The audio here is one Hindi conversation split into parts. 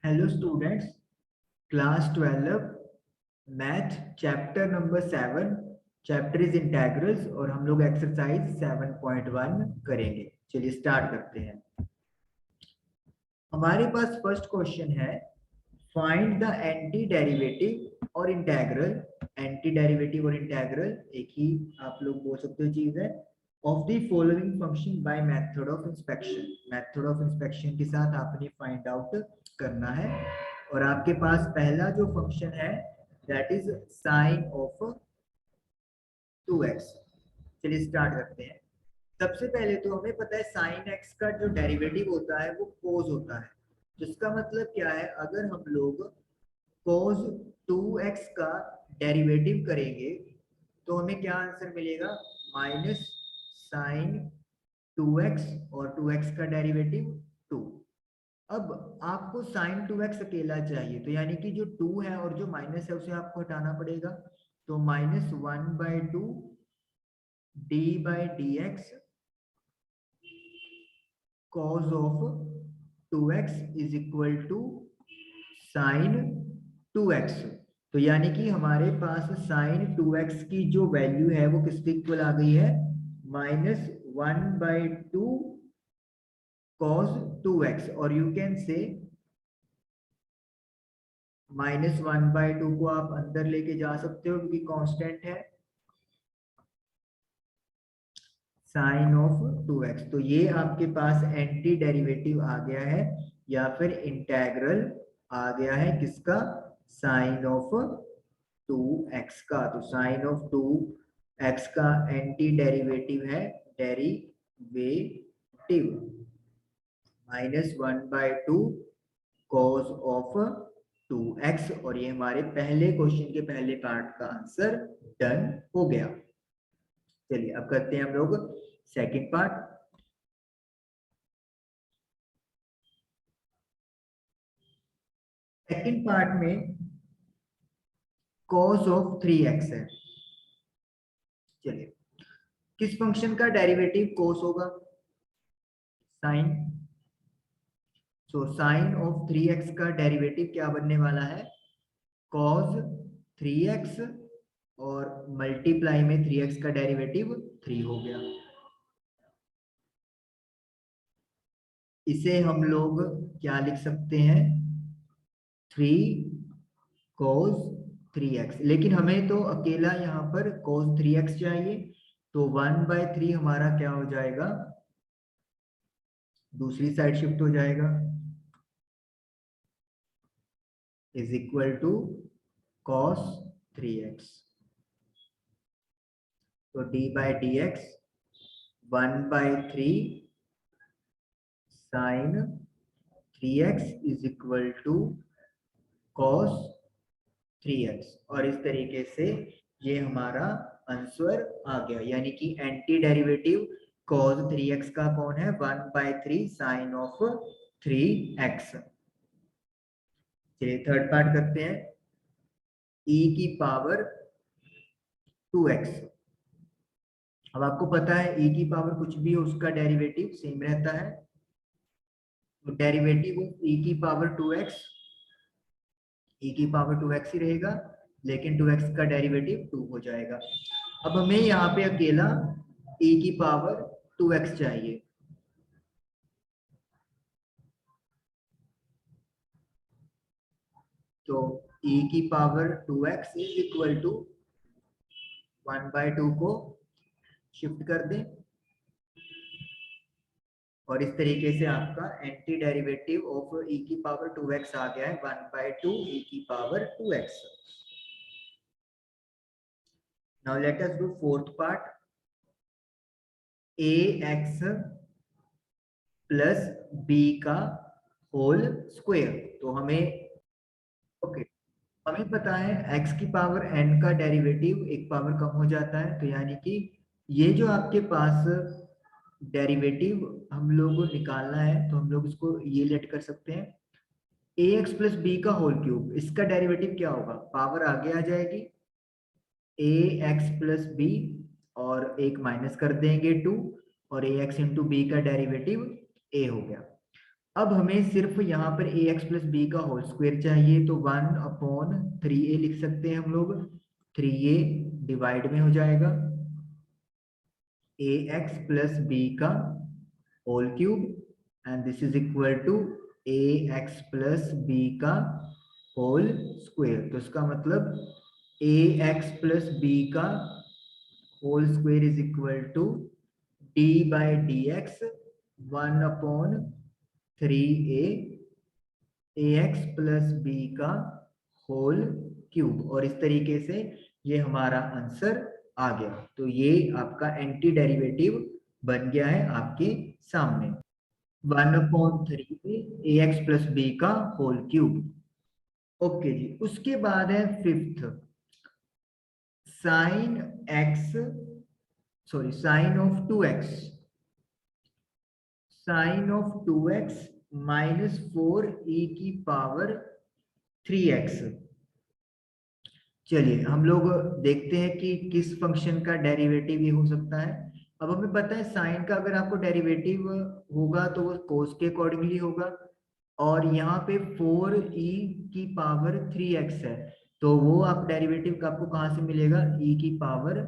Hello students, class 12 math chapter number 7 chapter is integrals और हम लोग एक्सरसाइज 7.1 करेंगे। चलिए स्टार्ट करते हैं। हमारे पास फर्स्ट क्वेश्चन है, फाइंड द एंटी डेरिवेटिव और इंटेग्रल। एंटी डेरिवेटिव और इंटेग्रल एक ही आप लोग बोल सकते हो चीज है। Of the following function by method of inspection. Method of inspection के साथ आपने फाइंड आउट करना है। और आपके पास पहला जो फंक्शन है that is sine of 2x। चलिए स्टार्ट करते हैं। सबसे पहले तो हमें पता है साइन एक्स का जो डेरिवेटिव होता है वो कोस होता है, जिसका मतलब क्या है, अगर हम लोग कोस 2x का डेरिवेटिव करेंगे तो हमें क्या आंसर मिलेगा, माइनस साइन 2x और 2x का डेरिवेटिव 2। अब आपको साइन 2x अकेला चाहिए, तो यानी कि जो 2 है और जो माइनस है उसे आपको हटाना पड़ेगा। तो minus 1/2 D by D x cos of 2x is equal to sin 2x। तो यानी कि हमारे पास sin 2x की जो वैल्यू है वो किसके इक्वल आ गई है, माइनस 1/2 cos 2x। और यू कैन से माइनस 1/2 को आप अंदर लेके जा सकते हो क्योंकि कांस्टेंट है साइन ऑफ 2x। तो ये आपके पास एंटी डेरिवेटिव आ गया है या फिर इंटेग्रल आ गया है किसका, साइन ऑफ 2x का। तो साइन ऑफ 2x का एंटी डेरिवेटिव है derivative minus 1/2 cos of 2x। और ये हमारे पहले क्वेश्चन के पहले पार्ट का आंसर डन हो गया। चलिए अब करते हैं हम लोग सेकंड पार्ट। सेकंड पार्ट में cos ऑफ 3x है। चलिए, किस फंक्शन का डेरिवेटिव cos होगा, sine. So sine of 3x का डेरिवेटिव क्या बनने वाला है, cos 3x और मल्टीप्लाई में 3x का डेरिवेटिव 3 हो गया। इसे हम लोग क्या लिख सकते हैं, 3 cos 3x। लेकिन हमें तो अकेला यहाँ पर cos 3x चाहिए, तो 1/3 हमारा क्या हो जाएगा, दूसरी साइड शिफ्ट हो जाएगा, is equal to cos 3x। तो d by D X 1/3 sine 3x is equal to cos 3x। और इस तरीके से ये हमारा आंसर आ गया। यानी कि एंटी डेरिवेटिव cos 3x का कौन है, 1/3 साइन ऑफ 3x। चलिए थर्ड पार्ट करते हैं, e की पावर 2x। अब आपको पता है e की पावर कुछ भी हो उसका डेरिवेटिव सेम रहता है। तो डेरिवेटिव ऑफ e की पावर 2x, e की पावर 2x ही रहेगा, लेकिन 2x का डेरिवेटिव 2 हो जाएगा। अब हमें यहाँ पे अकेला e की पावर 2x चाहिए। तो e की power 2x is equal to 1/2 को शिफ्ट कर दें और इस तरीके से आपका एंटी डेरिवेटिव ऑफ e की पावर 2x आ गया है, 1/2 e की power 2x। Now let us do fourth part, ax plus b का होल स्क्वायर। तो हमें ओके हमें पता है x की पावर n का डेरिवेटिव एक पावर कम हो जाता है, तो यानी कि ये जो आपके पास डेरिवेटिव हम लोग को निकालना है तो हम लोग इसको ये लेट कर सकते हैं, ax प्लस बी का होल क्यूब। इसका डेरिवेटिव क्या होगा, पावर आगे आ जाएगी ax प्लस बी और एक माइनस कर देंगे 2 और ax इंटू बी का डेरिवेटिव a हो गया। अब हमें सिर्फ यहाँ पर ए एक्स प्लस बी का होल स्क्वायर चाहिए, तो 1/3a लिख सकते हैं हम लोग। 3a डिवाइड में हो जाएगा ए एक्स प्लस बी का whole cube, and this is equal to A X plus B का होल स्क्वायर। तो इसका मतलब ए एक्स प्लस बी का whole square is equal to D by D X 1/3a A X plus B का होल क्यूब। और इस तरीके से ये हमारा आंसर आ गया। तो ये आपका एंटी डेरिवेटिव बन गया है आपके सामने, 1/3 ए एक्स प्लस बी का होल क्यूब। ओके जी, उसके बाद है fifth, sine of 2x, sine of 2x minus 4e की पावर 3x। चलिए हम लोग देखते हैं कि किस फंक्शन का डेरिवेटिव ये हो सकता है। अब हमें पता है साइन का अगर आपको डेरिवेटिव होगा तो वो कोस के अकॉर्डिंगली होगा, और यहाँ पे 4e की पावर 3x है, तो वो आप डेरिवेटिव का आपको कहाँ से मिलेगा, e की पावर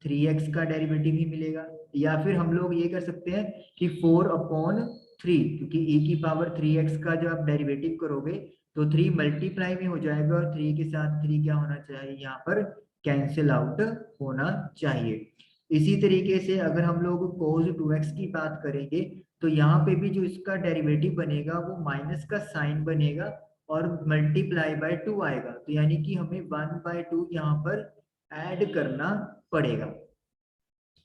3x का डेरिवेटिव ही मिलेगा। या फिर हम लोग ये कर सकते हैं कि 4/3, क्योंकि e की पावर 3x का जो आप डेरिवेटिव करोगे तो 3 मल्टीप्लाई में हो जाएगा, और 3 के साथ 3 क्या होना चाहिए, यहाँ पर कैंसिल आउट होना चाहिए। इसी तरीके से अगर हम लोग cos 2x की बात करेंगे तो यहाँ पे भी जो इसका डेरिवेटिव बनेगा वो माइनस का साइन बनेगा और मल्टीप्लाई बाय 2 आएगा, तो यानी कि हमें 1/2 यहाँ पर ऐड करना पड़ेगा,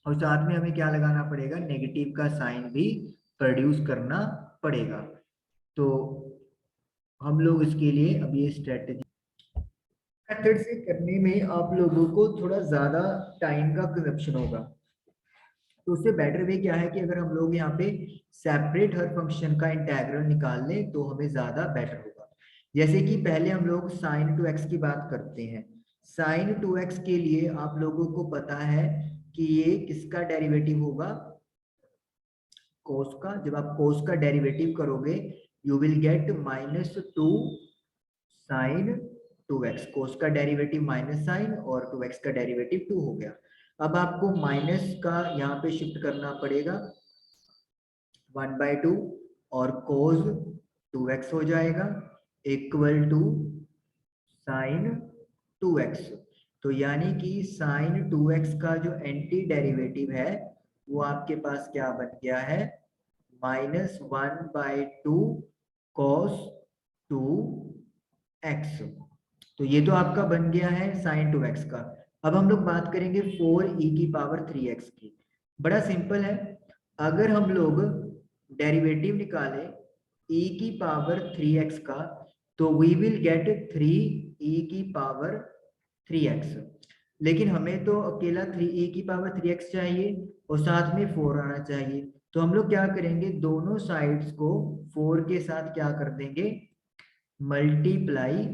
और साथ में हमें क्या लगाना पड़ेगा, नेगेटिव का साइन भी प्रोड्यूस करना पड़ेगा। तो हम लोग इसके लिए अब ये स्ट्रेटेजी मेथड से करने में आप लोगों को थोड़ा ज्यादा टाइम का कंजप्शन होगा। तो उससे बेटर वे क्या है कि अगर हम लोग यहाँ पे सेपरेट हर फंक्शन का इंटीग्रल निकाल लें तो हमें ज्यादा बेटर होगा। जैसे कि पहले हम लोग sin 2x की बात करते हैं। sin 2x के लिए आप लोगों को पता है कि ये किसका डेरिवेटिव होगा, cos का। जब आप cos का डेरिवेटिव करोगे you will get -2 sin 2x, cos का डेरिवेटिव माइनस साइन और 2x का डेरिवेटिव 2 हो गया। अब आपको माइनस का यहाँ पे शिफ्ट करना पड़ेगा 1/2, और cos 2x हो जाएगा इक्वल टू sin 2x। तो यानी कि sin 2x का जो एंटी डेरिवेटिव है वो आपके पास क्या बन गया है, -1/2 cos 2x। तो ये तो आपका बन गया है sin 2x का। अब हम लोग बात करेंगे 4e की पावर 3x की। बड़ा सिंपल है, अगर हम लोग डेरिवेटिव निकालें e की पावर 3x का तो वी विल गेट 3e की पावर 3x। लेकिन हमें तो अकेला 3e की पावर 3x चाहिए और साथ में 4 आना चाहिए। तो हम लोग क्या करेंगे, दोनों साइड्स को 4 के साथ क्या कर देंगे, मल्टीप्लाई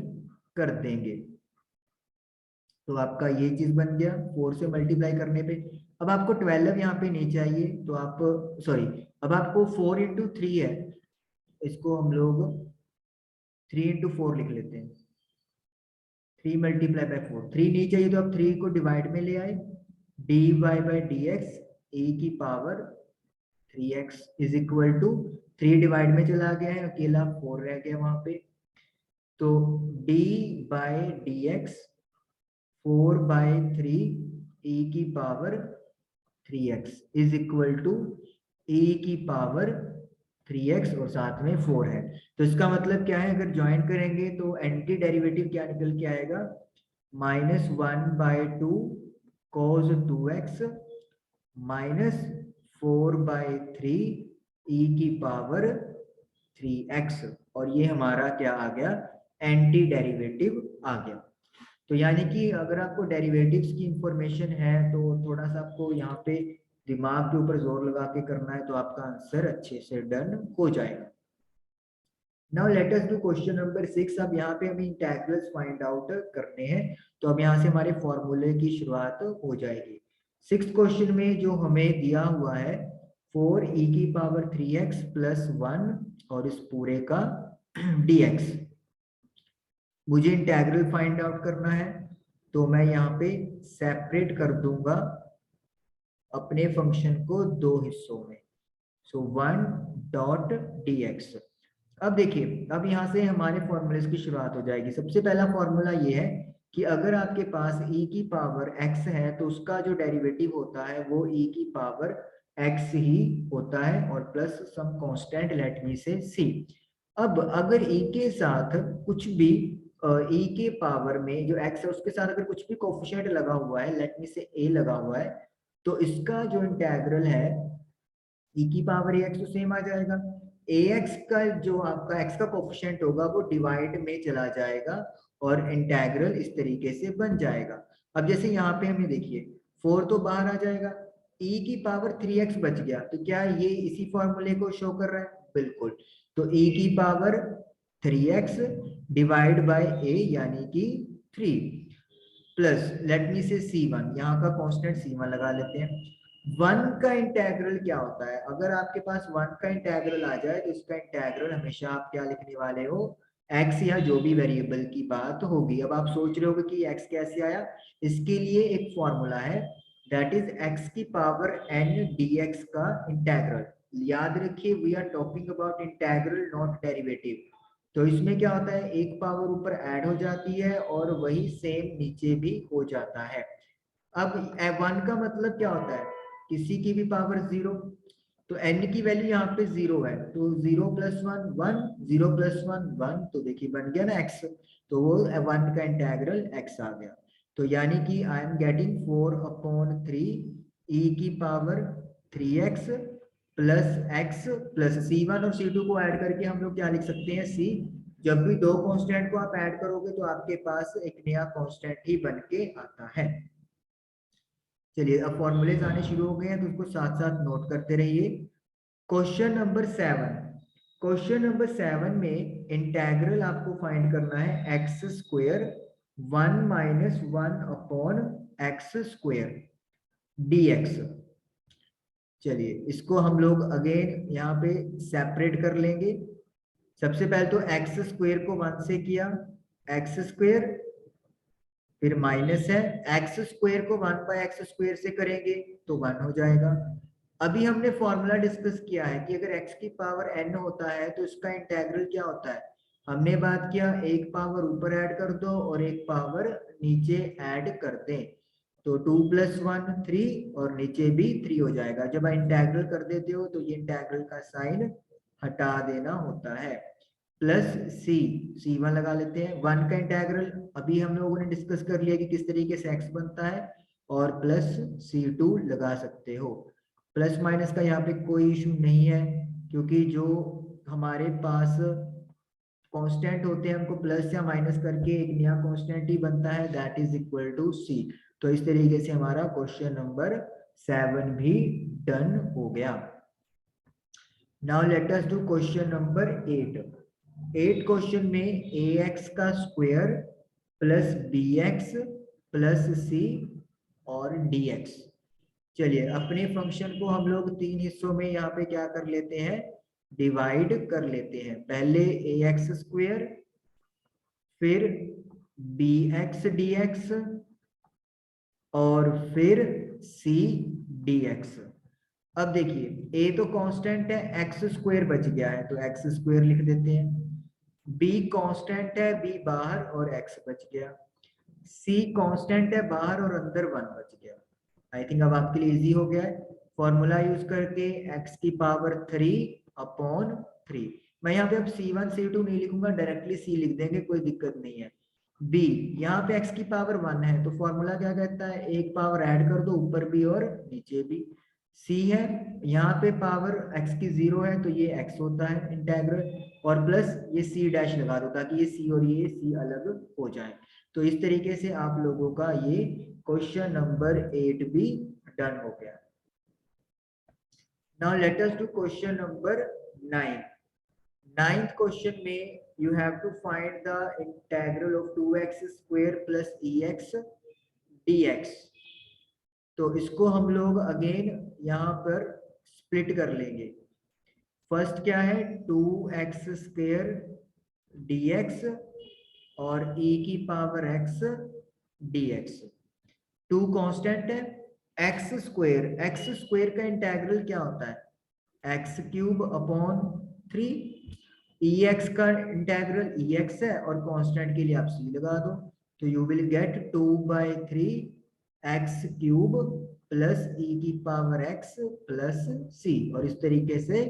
कर देंगे। तो आपका ये चीज बन गया 4 से मल्टीप्लाई करने पे। अब आपको 12 यहाँ पे नहीं चाहिए, तो आप सॉरी, अब आपको 4 × 3 है, इसको हम लोग 3 × 4 लिख लेते हैं। 3 मल्टीप्लाई बाय 4, 3 नहीं चाहिए तो आप 3 को डिवाइड में ले आए, dy by D X A की power 3x is equal to 3 divide में चला गया है, अकेला 4 रह गया वहां पे। तो d by D X 4/3 e की power 3x is equal to e की पावर 3x और साथ में 4 है। तो इसका मतलब क्या है, अगर ज्वाइन करेंगे तो एंटी डेरिवेटिव क्या निकल के आएगा, -1/2 cos 2x माइनस 4/3 e की पावर 3x, और ये हमारा क्या आ गया, एंटी डेरिवेटिव आ गया। तो यानी कि अगर आपको डेरिवेटिव्स की इंफॉर्मेशन है तो थोड़ा सा आपको यहाँ पे दिमाग के ऊपर जोर लगा के करना है, तो आपका आंसर अच्छे से डन हो जाएगा। Now let us do question number 6। अब यहाँ पे हमें इंटीग्रल्स फाइंड आउट करने हैं, तो अब यहाँ से हमारे फॉर्मूले की शुरुआत हो जाएगी। 6th क्वेश्चन में जो हमें दिया हुआ है 4e⁻³ प्लस 1 और इस पूरे का dx। मुझे इंटेग्रल फाइंड आउट करना है, तो मैं यहाँ पे सेपरेट कर दूंगा अपने फंक्शन को दो हिस्सों में। सो 1.dx। अब देखिए, अब यहाँ से हमारे फॉर्मूले की शुरुआत हो जाएगी। सबसे पहला फॉर्मूला ये है कि अगर आपके पास e⁻x है तो उसका जो डेरिवेटिव होता है वो e⁻x ही होता है और plus some constant let me say c। अब अगर e के साथ कुछ भी e के पावर में जो x है उसके साथ अगर कुछ भी कोफिशिएंट लगा हुआ है, लेट मी से a लगा हुआ है, तो इसका जो इंटेग्रल है e⁻x तो सेम आ जाएगा। ax का जो आपका x का कोफिशिएंट होगा वो डिवाइड में चला जाएगा और इंटेग्रल इस तरीके से बन जाएगा। अब जैसे यहाँ पे हमें देखिए 4 तो बाहर आ जाएगा, e⁻3x बच गया, तो क्या ये इसी फॉर्मूले को शो कर रहा है? बिल्कुल। तो e⁻3x डिवाइड बाय a यानी कि 3 प्लस लेट मी से c1, यहाँ का कांस्टेंट c1 लगा लेते हैं। 1 का इंटेग्रल क्या होता है? अगर आपके पास 1 का इंटेग्रल आ जाए तो इसका इंटेग्रल हमेशा आप क्या लिखने वाले हो? x या जो भी वेरिएबल की बात होगी। अब आप सोच रहे होगे कि x कैसे आया? इसके लिए एक फॉर्मूला है, दैट इज x⁻n dx का इंटेग्रल। याद रखिए, we are talking about integral not derivative. तो इसमें क्या होता है, एक पावर ऊपर ऐड हो जाती है और वही सेम नीचे भी हो जाता है। अब 1 का मतलब क्या होता है? किसी की भी पावर 0, तो n की वैल्यू यहाँ पे 0 है, तो 0 + 1 1, 0 + 1 1, तो देखिए बन गया ना x, तो वो 1 का इंटेग्रल x आ गया। तो यानी कि I am getting 4/3 e⁻3x plus x plus c1 और c2 को ऐड करके हम लोग क्या लिख सकते हैं? c। जब भी दो कांस्टेंट को आप ऐड करोगे तो आपके पास एक नया कांस्टेंट ही बन के आता है। चलिए, अब फॉर्मूलेज आने शुरू हो गए हैं तो उसको साथ साथ नोट करते रहिए। Question number 7। क्वेश्चन नंबर 7 में इंटेग्रल आपको फाइंड करना है x² 1 - 1/x² dx। चलिए, इसको हम लोग अगेन यहाँ पे सेपरेट कर लेंगे। सबसे पहले तो x² को 1 से किया, x², फिर माइनस है, x² को 1/x² से करेंगे तो 1 हो जाएगा। अभी हमने फॉर्मूला डिस्कस किया है कि अगर x की पावर n होता है तो इसका इंटेग्रल क्या होता है। हमने बात किया, एक पावर ऊपर ऐड कर दो और एक पावर नीचे ऐड कर दें, तो 2 + 1 3 और नीचे भी 3 हो जाएगा। जब आप इंटेग्रल कर देते हो तो ये इंटेग्रल का साइन हटा देना होता है। प्लस c1 लगा लेते हैं। 1 का इंटेग्रल अभी हम लोगों ने डिस्कस कर लिया कि किस तरीके से x बनता है, और प्लस c2 लगा सकते हो। प्लस माइनस का यहाँ पे कोई इशू नहीं है, क्योंकि जो हमारे पास कांस्टेंट होते हैं हमको प्लस या माइनस करके एक नया कांस्टेंट ही बनता है, that is equal to c। तो इस तरीके से हमारा क्वेश्चन नंबर 7 भी डन हो गया। Now let us do question number 8। 8 question में ax का square plus bx plus c और dx। चलिए, अपने फंक्शन को हम लोग 3 हिस्सों में यहाँ पे क्या कर लेते हैं, डिवाइड कर लेते हैं। पहले ax², फिर bx dx और फिर c dx। अब देखिए, a तो कांस्टेंट है, x² बच गया है तो x² लिख देते हैं। b कांस्टेंट है, b बाहर और x बच गया। c कांस्टेंट है, बाहर और अंदर 1 बच गया। आई थिंक अब आपके लिए इजी हो गया है। फॉर्मूला यूज करके x⁻3/3। मैं यहाँ पे अब c1 c2 नहीं लिखूंगा, डायरेक्टली c लिख देंगे, कोई दिक्कत नहीं है। b, यहाँ पे x⁻1 है तो फॉर्मूला क्या कहता है, एक पावर ऐड कर दो ऊपर भी और नीचे भी। c है, यहाँ पे पावर x की 0 है तो ये x होता है इंटेग्रल, और प्लस ये c डैश लगा दो ताकि ये c और ये c अलग हो जाए। तो इस तरीके से आप लोगों का ये क्वेश्चन नंबर 8 भी डन हो गया। Now let us do question number 9। 9th question में you have to find the integral of 2x² plus ex dx। तो इसको हम लोग अगेन यहाँ पर स्प्लिट कर लेंगे। फर्स्ट क्या है 2x स्क्वायर dx और e की पावर x dx। 2 कांस्टेंट है, एक्स स्क्वायर का इंटीग्रल क्या होता है एक्स क्यूब अपॉन 3, एक्स का इंटीग्रल एक्स है और कांस्टेंट के लिए आप c लगा दो, तो you will get 2/3 x cube plus e की पावर x प्लस c। और इस तरीके से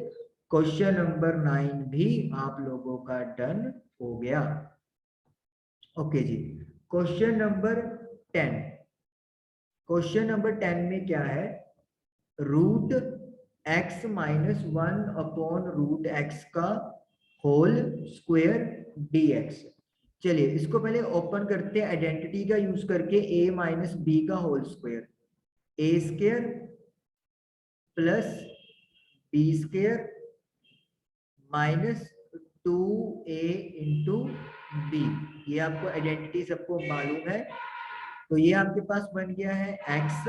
क्वेश्चन नंबर 9 भी आप लोगों का डन हो गया। ओके जी, क्वेश्चन नंबर 10। क्वेश्चन नंबर 10 में क्या है root x minus 1 upon root x का होल स्क्वायर dx। चलिए इसको पहले ओपन करते हैं आइडेंटिटी का यूज करके, a माइनस बी का whole square, a square plus B square minus 2a into B. ये आपको आइडेंटिटी सबको मालूम है। तो ये आपके पास बन गया है x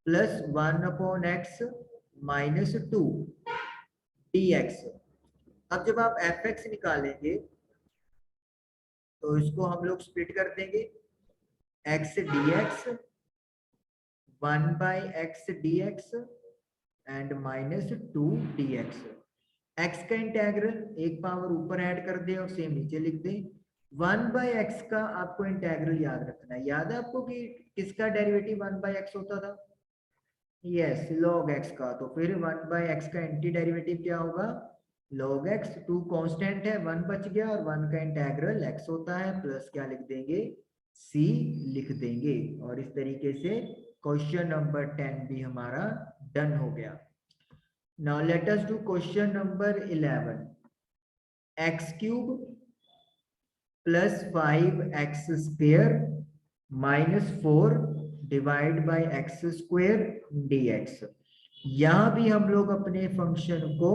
plus 1 upon x minus 2 dx। अब जब आप fx निकालेंगे तो इसको हम लोग स्प्लिट कर देंगे, x dx 1/x dx and minus 2 dx। x का इंटीग्रल एक पावर ऊपर ऐड कर दे और सेम नीचे लिख दे। 1/x का आपको इंटीग्रल याद रखना है। याद है आपको कि किसका डेरिवेटिव 1/x होता था? यस, log x का। तो फिर 1/x का एंटी डेरिवेटिव क्या होगा? log x। 2 कांस्टेंट है, 1 बच गया और 1 का इंटीग्रल x होता है, प्लस क्या लिख देंगे c लिख देंगे। और इस तरीके से क्वेश्चन नंबर 10 भी हमारा डन हो गया। Now let us do question number 11। x cube plus 5x square minus 4 divide by x square dx। यहां भी हम लोग अपने फंक्शन को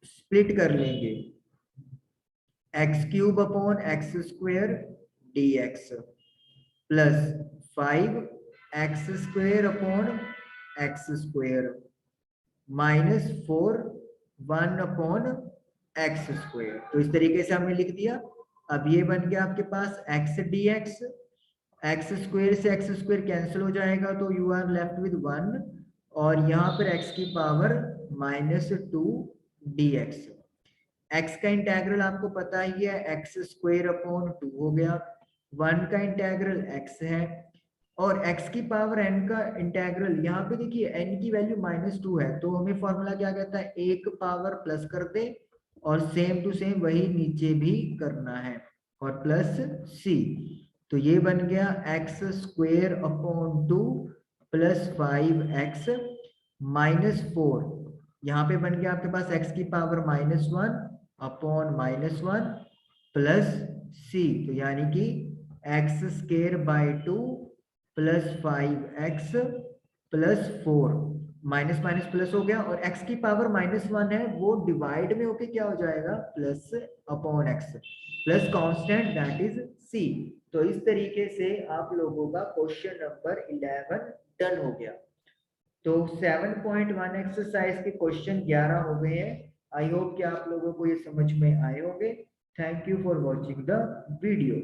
स्प्लिट कर लेंगे, x cube upon x square dx plus 5x square upon x square minus 4 1 upon x square. तो इस तरीके से हमने लिख दिया। अब ये बन गया आपके पास x dx, एक्स स्क्वायर से एक्स स्क्वायर कैंसिल हो जाएगा तो यू आर लेफ्ट विद 1 और यहाँ पर x की पावर माइनस 2 dx। x का इंटीग्रल आपको पता ही है एक्स स्क्वायर अपॉन 2 हो गया, 1 का इंटीग्रल x है और x की पावर n का इंटीग्रल, यहाँ पे देखिए n की वैल्यू माइनस 2 है तो हमें फॉर्मूला क्या कहता है, एक पावर प्लस कर दे और सेम टू सेम वही नीचे भी करना है और प्लस c। तो ये बन गया x square upon 2 plus 5x minus 4। यहाँ पे बन गया आपके पास x की power minus 1 upon minus 1 plus c। तो यानी कि x square by 2 plus 5x plus 4, minus minus plus हो गया और x की पावर माइनस 1 है वो डिवाइड में होके क्या हो जाएगा plus upon x plus constant that is c। तो इस तरीके से आप लोगों का क्वेश्चन नंबर 11 डन हो गया। तो 7.1 एक्सरसाइज के क्वेश्चन 11 हो गए हैं। आई होप कि आप लोगों को ये समझ में आए होंगे। Thank you for watching the video.